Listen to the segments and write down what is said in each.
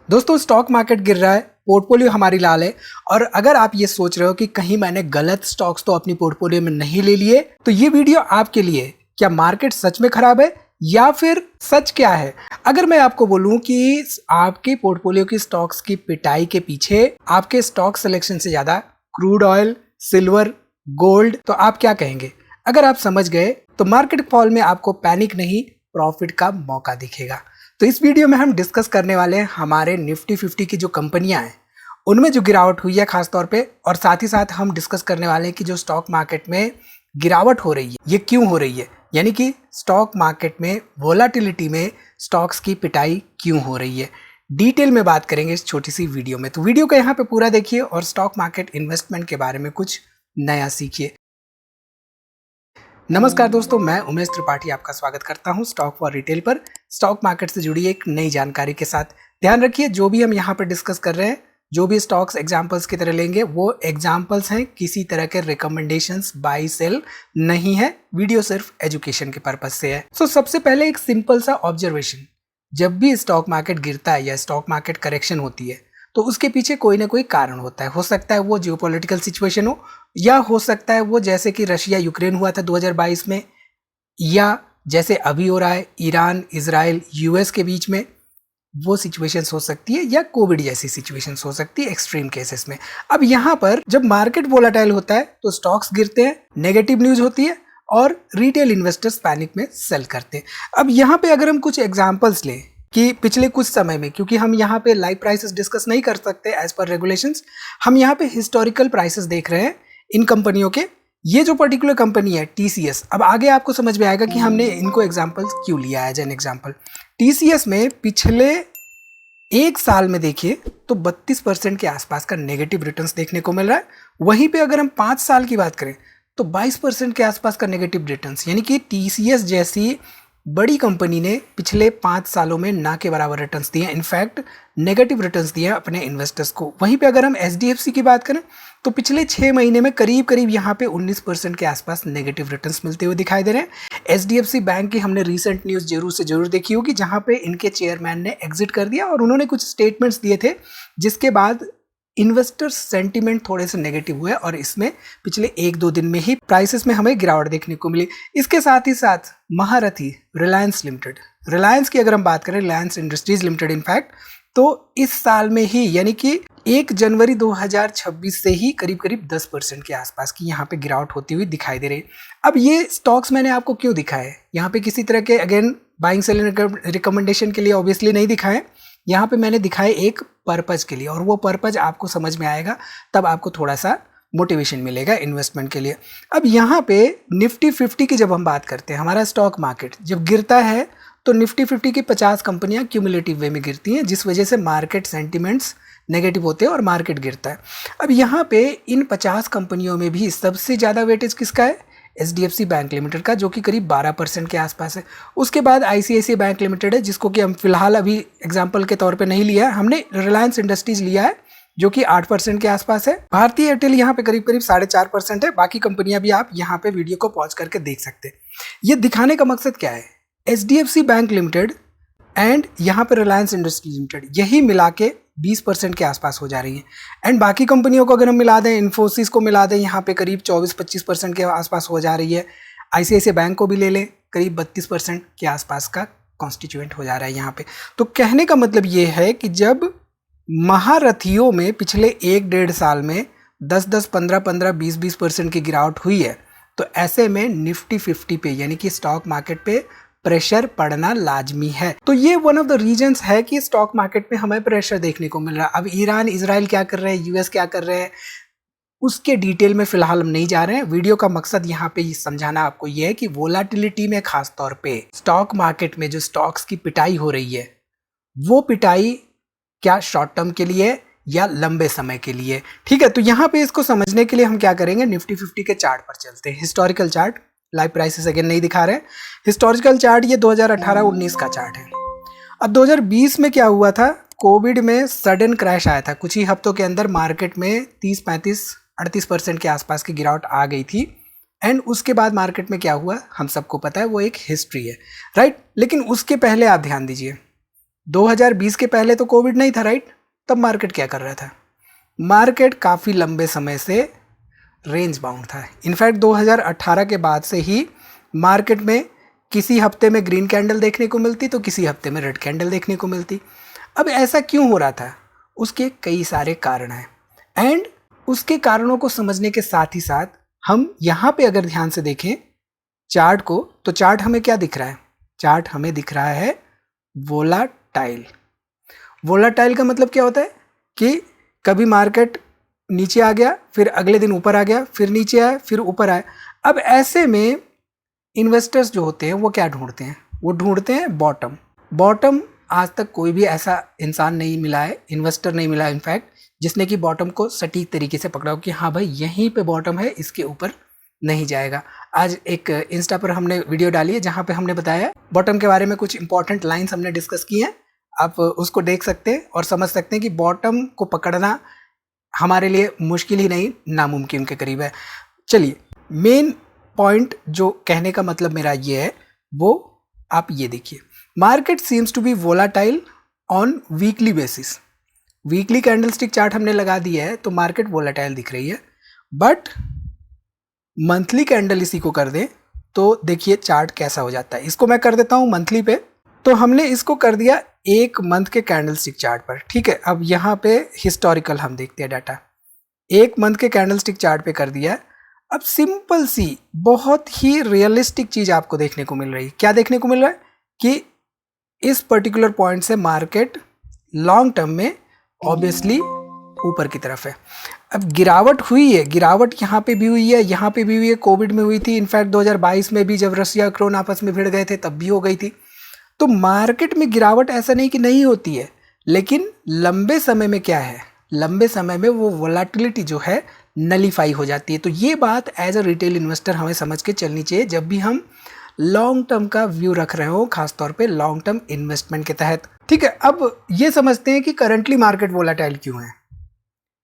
दोस्तों stock market गिर रहा है, पोर्टफोलियो हमारी लाल है। और अगर आप ये सोच रहे हो कि कहीं मैंने गलत स्टॉक्स तो अपनी पोर्टफोलियो में नहीं ले लिए, तो ये वीडियो आपके लिए। क्या मार्केट सच में खराब है या फिर सच क्या है? अगर मैं आपको बोलूं कि आपके पोर्टफोलियो की स्टॉक्स की पिटाई के पीछे आपके स्टॉक सिलेक्शन से ज्यादा क्रूड ऑयल, सिल्वर, गोल्ड, तो आप क्या कहेंगे? अगर आप समझ गए तो मार्केट फॉल में आपको पैनिक नहीं, प्रॉफिट का मौका दिखेगा। तो इस वीडियो में हम डिस्कस करने वाले हैं हमारे निफ्टी 50 की जो कंपनियां हैं उनमें जो गिरावट हुई है खास तौर पे, और साथ ही साथ हम डिस्कस करने वाले हैं कि जो स्टॉक मार्केट में गिरावट हो रही है ये क्यों हो रही है, यानी कि स्टॉक मार्केट में वोलाटिलिटी में स्टॉक्स की पिटाई क्यों हो रही है। डिटेल में बात करेंगे इस छोटी सी वीडियो में, तो वीडियो को यहाँ पे पूरा देखिए और स्टॉक मार्केट इन्वेस्टमेंट के बारे में कुछ नया सीखिए। नमस्कार दोस्तों, मैं उमेश त्रिपाठी आपका स्वागत करता हूं स्टॉक फॉर रिटेल पर, स्टॉक मार्केट से जुड़ी एक नई जानकारी के साथ। ध्यान रखिए, जो भी हम यहां पर डिस्कस कर रहे हैं, जो भी स्टॉक्स एग्जांपल्स की तरह लेंगे वो एग्जांपल्स हैं, किसी तरह के रिकमेंडेशंस बाई सेल नहीं है। वीडियो सिर्फ एजुकेशन के पर्पज से है। सो सबसे पहले एक सिंपल सा ऑब्जर्वेशन, जब भी स्टॉक मार्केट गिरता है या स्टॉक मार्केट करेक्शन होती है तो उसके पीछे कोई ना कोई कारण होता है। हो सकता है वो जियोपॉलिटिकल सिचुएशन हो, या हो सकता है वो जैसे कि रशिया यूक्रेन हुआ था 2022 में, या जैसे अभी हो रहा है ईरान, इजराइल, यूएस के बीच में, वो सिचुएशंस हो सकती है, या कोविड जैसी सिचुएशंस हो सकती है एक्सट्रीम केसेस में। अब यहाँ पर जब मार्केट वोलाटाइल होता है तो स्टॉक्स गिरते हैं, नेगेटिव न्यूज होती है और रिटेल इन्वेस्टर्स पैनिक में सेल करते हैं। अब यहाँ पे अगर हम कुछ एग्जाम्पल्स लें कि पिछले कुछ समय में, क्योंकि हम यहाँ पे लाइव प्राइसेस डिस्कस नहीं कर सकते एज पर रेगुलेशंस, हम यहाँ पे हिस्टोरिकल प्राइसेस देख रहे हैं इन कंपनियों के। ये जो पर्टिकुलर कंपनी है टीसीएस, अब आगे आपको समझ में आएगा कि हमने इनको एग्जांपल्स क्यों लिया है एज एन एग्जांपल। टीसीएस में पिछले एक साल में देखिए तो 32% के आसपास का नेगेटिव रिटर्न्स देखने को मिल रहा है। वहीं पे अगर हम 5 साल की बात करें तो 22% के आसपास का नेगेटिव रिटर्न्स, यानी कि टीसीएस जैसी बड़ी कंपनी ने पिछले 5 सालों में ना के बराबर रिटर्न्स दिए, इनफैक्ट नेगेटिव रिटर्न्स दिए अपने इन्वेस्टर्स को। वहीं पे अगर हम एचडीएफसी की बात करें तो पिछले 6 महीने में करीब करीब यहाँ पे 19% के आसपास नेगेटिव रिटर्न्स मिलते हुए दिखाई दे रहे हैं। एचडीएफसी बैंक की हमने रीसेंट न्यूज़ जरूर से जरूर देखी होगी, जहाँ पे इनके चेयरमैन ने एग्जिट कर दिया और उन्होंने कुछ स्टेटमेंट्स दिए थे, जिसके बाद इन्वेस्टर्स सेंटीमेंट थोड़े से नेगेटिव हुए और इसमें पिछले 1-2 दिन में ही प्राइसेस में हमें गिरावट देखने को मिली। इसके साथ ही साथ महारथी रिलायंस लिमिटेड, रिलायंस की अगर हम बात करें, रिलायंस इंडस्ट्रीज लिमिटेड इनफैक्ट, तो इस साल में ही यानी कि 1 जनवरी 2026 से ही करीब करीब 10% के आसपास की यहाँ पे गिरावट होती हुई दिखाई दे रही है। अब ये स्टॉक्स मैंने आपको क्यों दिखाए, यहाँ पे किसी तरह के अगेन बाइंग सेलिंग रिकमेंडेशन के लिए ऑब्वियसली नहीं दिखाए, यहाँ पे मैंने दिखाए एक पर्पज के लिए, और वो पर्पज आपको समझ में आएगा तब आपको थोड़ा सा मोटिवेशन मिलेगा इन्वेस्टमेंट के लिए। अब यहाँ पे निफ्टी 50 की जब हम बात करते हैं, हमारा स्टॉक मार्केट जब गिरता है तो निफ्टी 50 की 50 कंपनियां क्यूमुलेटिव वे में गिरती हैं, जिस वजह से मार्केट सेंटिमेंट्स नेगेटिव होते हैं और मार्केट गिरता है। अब यहाँ पे इन 50 कंपनियों में भी सबसे ज़्यादा वेटेज किसका है? एचडीएफसी बैंक लिमिटेड का, जो कि करीब 12% के आसपास है। उसके बाद आईसीआईसीआई बैंक लिमिटेड है, जिसको कि हम फिलहाल अभी एग्जांपल के तौर पे नहीं लिया है, हमने रिलायंस इंडस्ट्रीज लिया है जो कि 8% के आसपास है। भारतीय एयरटेल यहाँ पे करीब करीब 4.5% है। बाकी कंपनियां भी आप यहाँ पे वीडियो को पॉज करके देख सकते हैं। ये दिखाने का मकसद क्या है? एचडीएफसी बैंक लिमिटेड एंड यहाँ पे रिलायंस इंडस्ट्रीज लिमिटेड, यही मिला के 20% के आसपास हो जा रही है। एंड बाकी कंपनियों को अगर हम मिला दें, इन्फोसिस को मिला दें, यहाँ पे करीब 24-25% के आसपास हो जा रही है। आईसीआईसीआई बैंक को भी ले लें, करीब 32% के आसपास का कॉन्स्टिट्यूएंट हो जा रहा है यहाँ पे। तो कहने का मतलब ये है कि जब महारथियों में पिछले 1-1.5 साल में 10-10, 15-15, 20-20% की गिरावट हुई है, तो ऐसे में निफ्टी 50 पे यानी कि स्टॉक मार्केट पे प्रेशर पड़ना लाजमी है। तो ये वन ऑफ द रीजंस है कि स्टॉक मार्केट में हमें प्रेशर देखने को मिल रहा है। अब ईरान, इजराइल क्या कर रहे हैं, यूएस क्या कर रहे हैं, उसके डिटेल में फिलहाल हम नहीं जा रहे हैं। वीडियो का मकसद यहाँ पे समझाना आपको ये है कि वोलाटिलिटी में खास तौर पे स्टॉक मार्केट में जो स्टॉक्स की पिटाई हो रही है, वो पिटाई क्या शॉर्ट टर्म के लिए या लंबे समय के लिए? ठीक है, तो यहाँ पे इसको समझने के लिए हम क्या करेंगे, निफ्टी 50 के चार्ट पर चलते हैं। Historical chart, live prices again नहीं दिखा रहे हैं। हिस्टोरिकल चार्ट ये 2018-19 का चार्ट है। अब 2020 में क्या हुआ था, कोविड में सडन क्रैश आया था। कुछ ही हफ्तों के अंदर मार्केट में 30-35-38% के आसपास की गिरावट आ गई थी। एंड उसके बाद मार्केट में क्या हुआ हम सबको पता है, वो एक हिस्ट्री है, राइट। लेकिन उसके पहले आप ध्यान दीजिए, 2020 के पहले तो कोविड नहीं था, राइट? तब मार्केट क्या कर रहा था? मार्केट काफ़ी लंबे समय से रेंज बाउंड था। इनफैक्ट 2018 के बाद से ही मार्केट में किसी हफ्ते में ग्रीन कैंडल देखने को मिलती तो किसी हफ्ते में रेड कैंडल देखने को मिलती। अब ऐसा क्यों हो रहा था? उसके कई सारे कारण हैं, एंड उसके कारणों को समझने के साथ ही साथ हम यहाँ पे अगर ध्यान से देखें चार्ट को, तो चार्ट हमें क्या दिख रहा है? चार्ट हमें दिख रहा है वोलाटाइल। वोलाटाइल का मतलब क्या होता है कि कभी मार्केट नीचे आ गया, फिर अगले दिन ऊपर आ गया, फिर नीचे आया, फिर ऊपर आया। अब ऐसे में इन्वेस्टर्स जो होते हैं वो क्या ढूंढते हैं? वो ढूंढते हैं बॉटम। बॉटम आज तक कोई भी ऐसा इंसान नहीं मिला है, इन्वेस्टर नहीं मिला इनफैक्ट, जिसने कि बॉटम को सटीक तरीके से पकड़ा हो कि हाँ भाई यहीं पे बॉटम है, इसके ऊपर नहीं जाएगा। आज एक इंस्टा पर हमने वीडियो डाली है जहाँ पे हमने बताया बॉटम के बारे में, कुछ इंपॉर्टेंट लाइंस हमने डिस्कस की हैं। आप उसको देख सकते हैं और समझ सकते हैं कि बॉटम को पकड़ना हमारे लिए मुश्किल ही नहीं, नामुमकिन के करीब है। चलिए, मेन पॉइंट जो कहने का मतलब मेरा ये है वो आप ये देखिए, market seems to be volatile on weekly basis. Weekly candlestick chart हमने लगा दिया है तो मार्केट वोलाटाइल दिख रही है, बट मंथली कैंडल इसी को कर दें तो देखिए चार्ट कैसा हो जाता है। इसको मैं कर देता हूं मंथली पे, तो हमने इसको कर दिया एक मंथ के कैंडलस्टिक चार्ट पर, ठीक है। अब यहाँ पे हिस्टोरिकल हम देखते हैं डाटा, एक मंथ के कैंडलस्टिक चार्ट पे कर दिया। अब सिंपल सी बहुत ही रियलिस्टिक चीज आपको देखने को मिल रही है। क्या देखने को मिल रहा है कि इस पर्टिकुलर पॉइंट से मार्केट लॉन्ग टर्म में ऑब्वियसली ऊपर की तरफ है। अब गिरावट हुई है, गिरावट यहाँ पे भी हुई है, यहाँ पे भी हुई है, कोविड में हुई थी, इनफैक्ट 2022 में भी जब रशिया यूक्रेन आपस में भिड़ गए थे तब भी हो गई थी। तो मार्केट में गिरावट ऐसा नहीं कि नहीं होती है, लेकिन लंबे समय में क्या है, लंबे समय में वो वोलेटिलिटी जो है नलीफाई हो जाती है। तो ये बात एज अ रिटेल इन्वेस्टर हमें समझ के चलनी चाहिए जब भी हम लॉन्ग टर्म का व्यू रख रहे हो, खासतौर पे लॉन्ग टर्म इन्वेस्टमेंट के तहत, ठीक है। अब ये समझते हैं कि करंटली मार्केट वोलेटाइल क्यों है।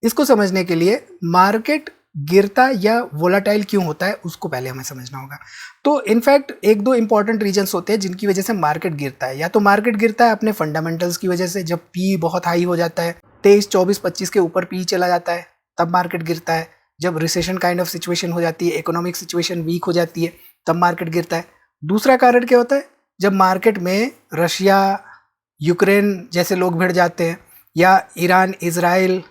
इसको समझने के लिए मार्केट गिरता या वोलाटाइल क्यों होता है उसको पहले हमें समझना होगा। तो इनफैक्ट एक दो इंपॉर्टेंट रीजंस होते हैं जिनकी वजह से मार्केट गिरता है। या तो मार्केट गिरता है अपने फंडामेंटल्स की वजह से, जब पी बहुत हाई हो जाता है, 23, 24, 25 के ऊपर पी चला जाता है तब मार्केट गिरता है। जब रिसेशन काइंड ऑफ सिचुएशन हो जाती है, इकोनॉमिक सिचुएशन वीक हो जाती है, तब मार्केट गिरता है। दूसरा कारण क्या होता है, जब मार्केट में रशिया यूक्रेन जैसे लोग भिड़ जाते हैं, या ईरान इजराइल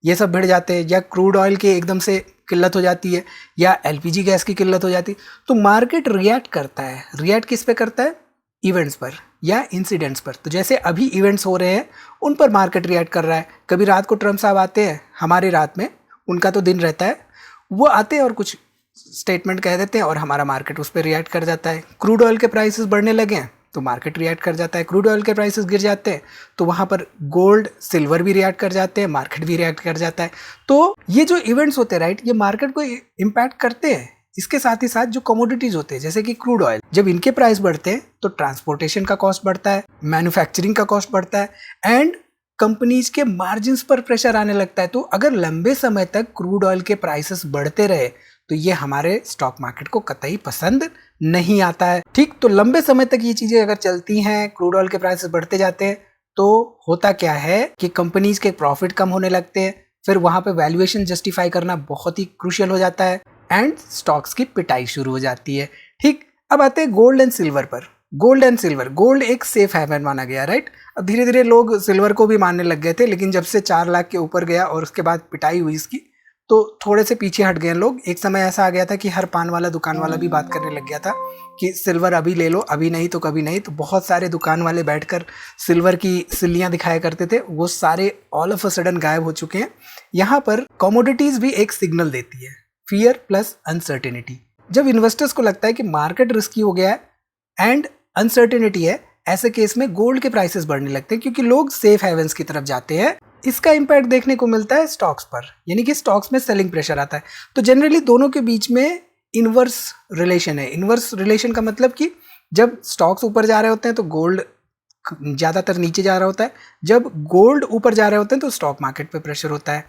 ये सब भिड़ जाते हैं, या क्रूड ऑयल की एकदम से किल्लत हो जाती है, या एलपीजी गैस की किल्लत हो जाती है, तो मार्केट रिएक्ट करता है। रिएक्ट किस पे करता है? इवेंट्स पर या इंसिडेंट्स पर। तो जैसे अभी इवेंट्स हो रहे हैं उन पर मार्केट रिएक्ट कर रहा है। कभी रात को ट्रम्प साहब आते हैं, हमारी रात में, उनका तो दिन रहता है, वो आते हैं और कुछ स्टेटमेंट कह देते हैं और हमारा मार्केट उस पर रिएक्ट कर जाता है। क्रूड ऑयल के प्राइसेस बढ़ने लगे हैं तो मार्केट रिएक्ट कर जाता है। क्रूड ऑयल के प्राइसेस गिर जाते हैं तो वहाँ पर गोल्ड सिल्वर भी रिएक्ट कर जाते हैं, मार्केट भी रिएक्ट कर जाता है। तो ये जो इवेंट्स होते हैं राइट, ये मार्केट को इम्पैक्ट करते हैं। इसके साथ ही साथ जो कमोडिटीज होते हैं जैसे कि क्रूड ऑयल, जब इनके प्राइस बढ़ते हैं तो ट्रांसपोर्टेशन का कॉस्ट बढ़ता है, मैन्युफैक्चरिंग का कॉस्ट बढ़ता है, एंड कंपनीज के मार्जिन्स पर प्रेशर आने लगता है। तो अगर लंबे समय तक क्रूड ऑयल के प्राइसेस बढ़ते रहे तो ये हमारे स्टॉक मार्केट को कतई पसंद नहीं आता है, ठीक। तो लंबे समय तक ये चीजें अगर चलती हैं, क्रूड ऑयल के प्राइसेस बढ़ते जाते हैं, तो होता क्या है कि कंपनीज के प्रॉफिट कम होने लगते हैं, फिर वहां पे वैल्यूएशन जस्टिफाई करना बहुत ही क्रूशियल हो जाता है, एंड स्टॉक्स की पिटाई शुरू हो जाती है, ठीक। अब आते हैं गोल्ड एंड सिल्वर पर। गोल्ड एंड सिल्वर, गोल्ड एक सेफ हैवन माना गया, राइट। अब धीरे धीरे लोग सिल्वर को भी मानने लग गए थे, लेकिन जब से 4 लाख के ऊपर गया और उसके बाद पिटाई हुई इसकी, तो थोड़े से पीछे हट गए लोग। एक समय ऐसा आ गया था कि हर पान वाला दुकान वाला भी बात करने लग गया था कि सिल्वर अभी ले लो, अभी नहीं तो कभी नहीं। तो बहुत सारे दुकान वाले बैठकर सिल्वर की सिल्लियां दिखाया करते थे, वो सारे ऑल ऑफ अ सडन गायब हो चुके हैं। यहाँ पर कमोडिटीज भी एक सिग्नल देती है, फियर प्लस अनसर्टेनिटी। जब इन्वेस्टर्स को लगता है कि मार्केट रिस्की हो गया है एंड अनसर्टेनिटी है, ऐसे केस में गोल्ड के प्राइसेस बढ़ने लगते हैं क्योंकि लोग सेफ हेवंस की तरफ जाते हैं। इसका इंपैक्ट देखने को मिलता है स्टॉक्स पर, यानी कि स्टॉक्स में सेलिंग प्रेशर आता है। तो जनरली दोनों के बीच में इनवर्स रिलेशन है। इनवर्स रिलेशन का मतलब कि जब स्टॉक्स ऊपर जा रहे होते हैं तो गोल्ड ज़्यादातर नीचे जा रहा होता है, जब गोल्ड ऊपर जा रहे होते हैं तो स्टॉक मार्केट पे प्रेशर होता है।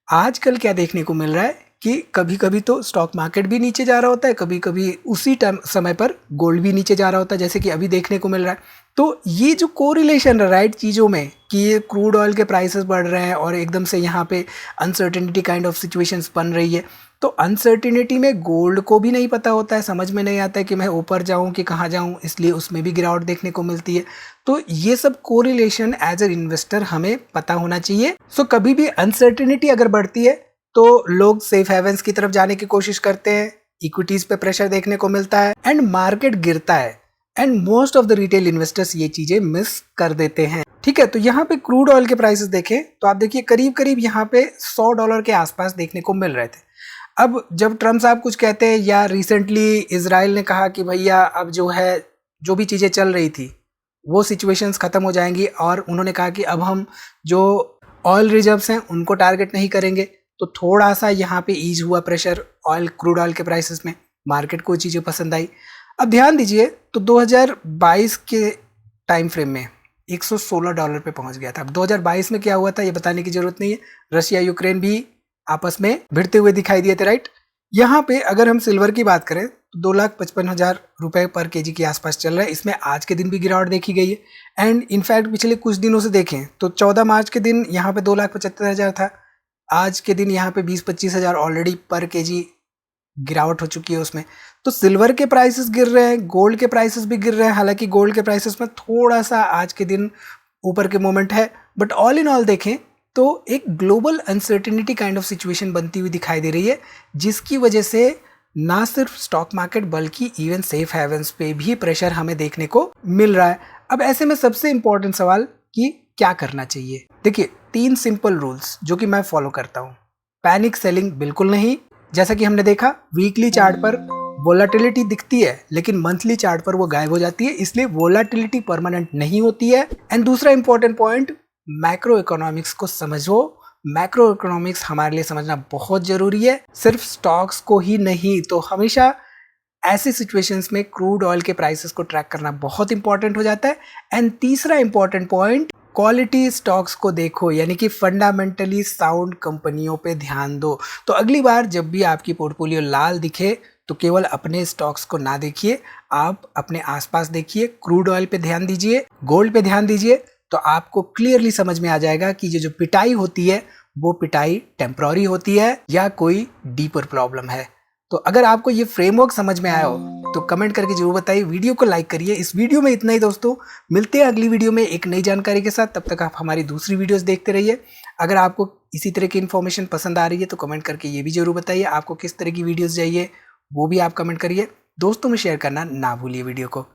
आजकल क्या देखने को मिल रहा है कि कभी कभी तो स्टॉक मार्केट भी नीचे जा रहा होता है, कभी कभी उसी टाइम समय पर गोल्ड भी नीचे जा रहा होता है, जैसे कि अभी देखने को मिल रहा है। तो ये जो कोरिलेशन है राइट चीज़ों में कि ये क्रूड ऑयल के प्राइसेस बढ़ रहे हैं और एकदम से यहाँ पे अनसर्टेनिटी काइंड ऑफ सिचुएशंस बन रही है, तो अनसर्टेनिटी में गोल्ड को भी नहीं पता होता है, समझ में नहीं आता है कि मैं ऊपर जाऊँ कि कहाँ जाऊँ, इसलिए उसमें भी गिरावट देखने को मिलती है। तो ये सब कोरिलेशन एज ए इन्वेस्टर हमें पता होना चाहिए। सो कभी भी अनसर्टेनिटी अगर बढ़ती है तो लोग सेफ हेवन्स की तरफ जाने की कोशिश करते हैं, इक्विटीज पे प्रेशर देखने को मिलता है एंड मार्केट गिरता है and most of the retail investors ये चीजें मिस कर देते हैं। ठीक है, तो यहाँ पे क्रूड ऑयल के प्राइसेस देखें तो आप देखिए करीब करीब यहाँ पे $100 के आसपास देखने को मिल रहे थे। अब जब ट्रम्प साहब कुछ कहते हैं या रिसेंटली इजराइल ने कहा कि भैया अब जो है जो भी चीज़ें चल रही थी वो सिचुएशंस ख़त्म हो जाएंगी और उन्होंने कहा कि अब हम जो ऑयल रिजर्व्स हैं उनको टारगेट नहीं करेंगे, तो थोड़ा सा यहाँ पे ईज हुआ प्रेशर क्रूड ऑयल के प्राइसेस में, मार्केट को चीज़ें पसंद आई। अब ध्यान दीजिए तो 2022 के टाइम फ्रेम में $116 पे पहुंच गया था। अब 2022 में क्या हुआ था ये बताने की जरूरत नहीं है, रशिया यूक्रेन भी आपस में भिड़ते हुए दिखाई दिए थे राइट। यहाँ पे अगर हम सिल्वर की बात करें तो 2,55,000 रुपए पर केजी के आसपास चल रहा है, इसमें आज के दिन भी गिरावट देखी गई है एंड इनफैक्ट पिछले कुछ दिनों से देखें तो 14 मार्च के दिन यहाँ पे 2,75,000 था, आज के दिन यहाँ पे 20-25,000 ऑलरेडी पर केजी गिरावट हो चुकी है उसमें। तो सिल्वर के प्राइसेस गिर रहे हैं, गोल्ड के प्राइसेस भी गिर रहे हैं, हालांकि गोल्ड के प्राइसेस में थोड़ा सा आज के दिन ऊपर के मोमेंट है, बट ऑल इन ऑल देखें तो एक global uncertainty kind of situation बनती हुई दिखाई दे रही है, जिसकी वजह से ना सिर्फ स्टॉक मार्केट बल्कि इवन सेफ हेवन्स पे भी प्रेशर हमें देखने को मिल रहा है। अब ऐसे में सबसे इंपॉर्टेंट सवाल कि क्या करना चाहिए, देखिए 3 सिंपल रूल्स जो कि मैं फॉलो करता हूँ। पैनिक सेलिंग बिल्कुल नहीं, जैसा कि हमने देखा वीकली चार्ट पर वोलेटिलिटी दिखती है लेकिन मंथली चार्ट पर वो गायब हो जाती है, इसलिए वोलेटिलिटी परमानेंट नहीं होती है। एंड दूसरा इंपॉर्टेंट पॉइंट, मैक्रो इकोनॉमिक्स को समझो। मैक्रो इकोनॉमिक्स हमारे लिए समझना बहुत जरूरी है, सिर्फ स्टॉक्स को ही नहीं। तो हमेशा ऐसे सिचुएशंस में क्रूड ऑयल के प्राइसेस को ट्रैक करना बहुत इंपॉर्टेंट हो जाता है। एंड तीसरा इंपॉर्टेंट पॉइंट, क्वालिटी स्टॉक्स को देखो, यानी कि फंडामेंटली साउंड कंपनियों पे ध्यान दो। तो अगली बार जब भी आपकी पोर्टफोलियो लाल दिखे तो केवल अपने स्टॉक्स को ना देखिए, आप अपने आसपास देखिए, क्रूड ऑयल पे ध्यान दीजिए, गोल्ड पे ध्यान दीजिए, तो आपको क्लियरली समझ में आ जाएगा कि ये जो पिटाई होती है वो पिटाई टेम्पररी होती है या कोई डीपर प्रॉब्लम है। तो अगर आपको ये फ्रेमवर्क समझ में आया हो तो कमेंट करके जरूर बताइए, वीडियो को लाइक करिए। इस वीडियो में इतना ही दोस्तों, मिलते हैं अगली वीडियो में एक नई जानकारी के साथ। तब तक आप हमारी दूसरी वीडियोस देखते रहिए। अगर आपको इसी तरह की इन्फॉर्मेशन पसंद आ रही है तो कमेंट करके ये भी जरूर बताइए आपको किस तरह की वीडियोस चाहिए, वो भी आप कमेंट करिए। दोस्तों में शेयर करना ना भूलिए वीडियो को।